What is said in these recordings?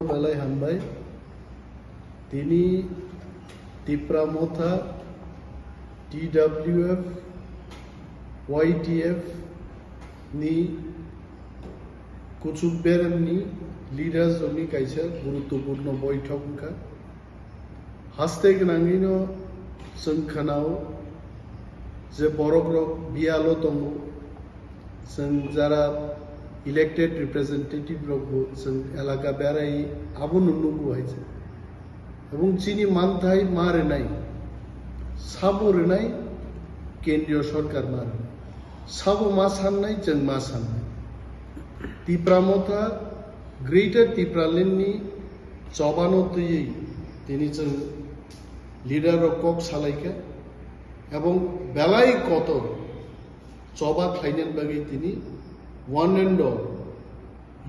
বেলায় হামবাই তিনি টিপ্রামথা TWF YTF ni কুচুকবেরাম ni leaders oni kaisa guruttopurno boithokka haste gnangino जोंखानाव जे बर'ग्रक बियालो दङ जों जारा इलेक्टेड रिप्रेजेंटेटिव रखबो जों एलाका बेराय आबो नुनुगु हायजे এবং চিনি মানথাই মারেনাই সাবরেনাই কেন্দ্রীয় সরকার মারে সাবো মা সাননাই जों मा साननाय तिप्रामथा ग्रेटर तिप्रालेण्डनि चबानतयै তিনি जों লিডার কক সালাইকা এবং বেলাই কত চবা খাইনেন বাকি তিনি one and all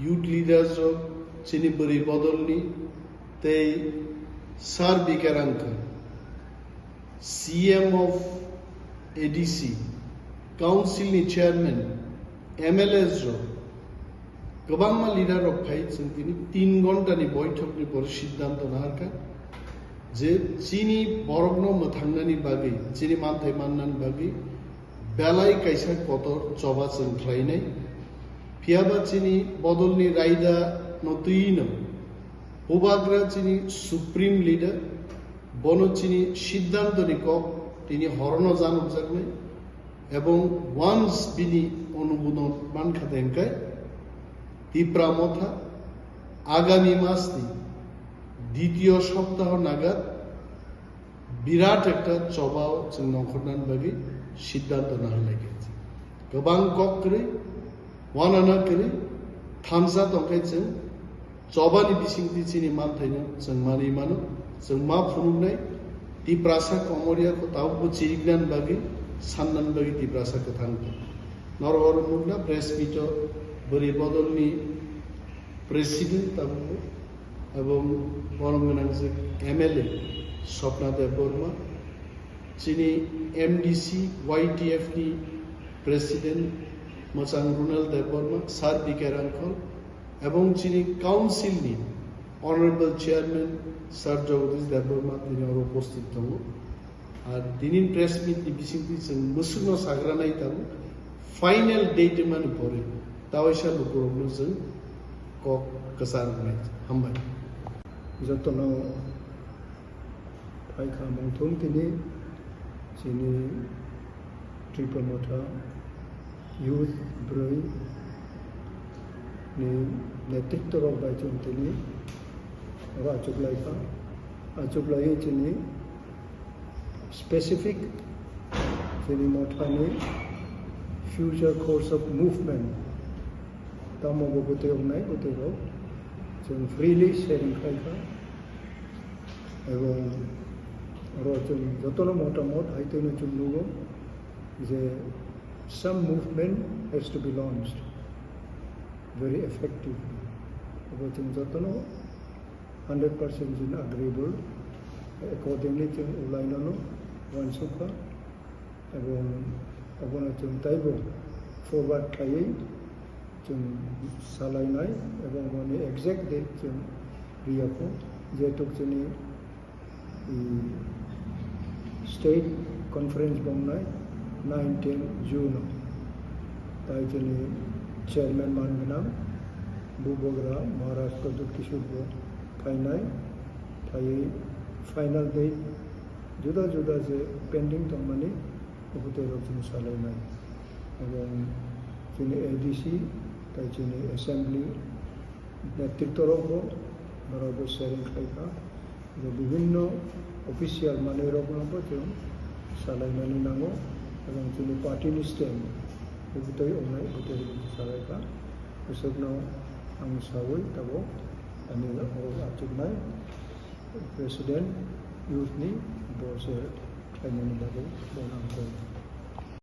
youth leaders চিনি বরি বদলনি তেই সার বিকারাঙ্ক সিএম অফ এডিসি কাউন্সিলनि চেয়ারম্যান एमएलएस गोबां लिडार रक फाइ जों दिनै 3 घन्टानि बैठकनि पर सिद्धांत नारका जे चीनी बरगनो मथांनानि बागै चीनी मानथाय माननानि बागै बेलाय कायसा कतर चबा जों ख्लायनाय फियाबा चीनी बदलनि रायदा नतुइनो उबाग्रा चीनी सुप्रीम लिडार बनो चीनी सिद्धांतनि कक तिनि हरनो जानक जागनाय এবং ওয়ান্স বিনি অনুমোদন মানখাতেনকাय তিপ্রামথা আগামী মাসनि দ্বিতীয় সপ্তাহ নাগাদ বিরাট একটা চবাও जों नखरनान बागै सिद्धांत नालायगेছে गोबां ककरै वानाना करै थामसा दंखाय जों चबानि बिसिंथि चिनि मानथायनो जों मानि मानो जों मा फुनुनाय तिप्रासा कमरियाखौ तावबो चिरिगनान बागै साननान बागै तिप्रासा कथांखौ नरहर मुगना प्रेस मीट बोरै बदलनि प्रेसिडेंट ताबो এবং বরমগনাং যে এমএলএ স্বপ্নাদেব বর্মা যিনি এমডিসি ওয়াইটিএফ नि প্রেসিডেন্ট মোচাং রুনিয়াল দেব বর্মা সার বিকারাঙ্কল এবং যিনি কাউন্সিলनि অনারেবল চেয়ারম্যান স্যার জগদীশ দেব বর্মা তিনি উপস্থিত দङ আর দিনিন প্রেস মিটनि बिसिंथि जों मुसुनो साग्रानाय दङ फाइनल डेट माने परे तावैसा लुकुरनो जों कक कसारनाय हामबाय যতন फाइखा मंथुम दिनै जोंनि त्रिप्रामथा इउथ ब्रै नि नेतृत्व बाय जों दिनै आचुक्लायै जोंनि स्पेसिफिक जोंनि मथानि फ्यूचर कोर्स ऑफ मूवमेंट तामोगो गतेवनाय गतेव जों फ्रीली शेयरिंग खायखा এবং जों যতন মতামত হাইতেনো जों नुगो जे some movement has to be launched very effectively এবং जों যতন 100% जों agreeable accordingly जों उलायनानो वानसुखा এবং अबनो जों ताइबो फरवार्ड थायै जों सालायनाय এবং माने एक्जेक्ट डेट जों रियाखौ जेतु जोंनि स्टेट कॉन्फ्रेंस बंनाय 9-10 जून ताई जोंनि चेयरमैन मानगोनां बुबग्रा महाराष्ट्र किशोर फाइनाय थायै फाइनल डेट जुदा जुदा जे पेंडिंग दं माने हटेलाव जों सालायनाय এবং जोंनि एडीसी ताई जोंनि एसेंब्ली नेतृत्वरबो बराबर शेयरिंग खायखा विभिन्न अफिसियल माने रगनबो जों सालायनानै नांगौ এবং जोंनि पार्टीनि स्टेम बेबुथाय अननाय बुथाय सालायखा बिसोरनाव आं सावै दाबो आंनि आचुकनाय प्रेसिडेंट इउथनि बसे खायनायनि बागै बुंनांगौ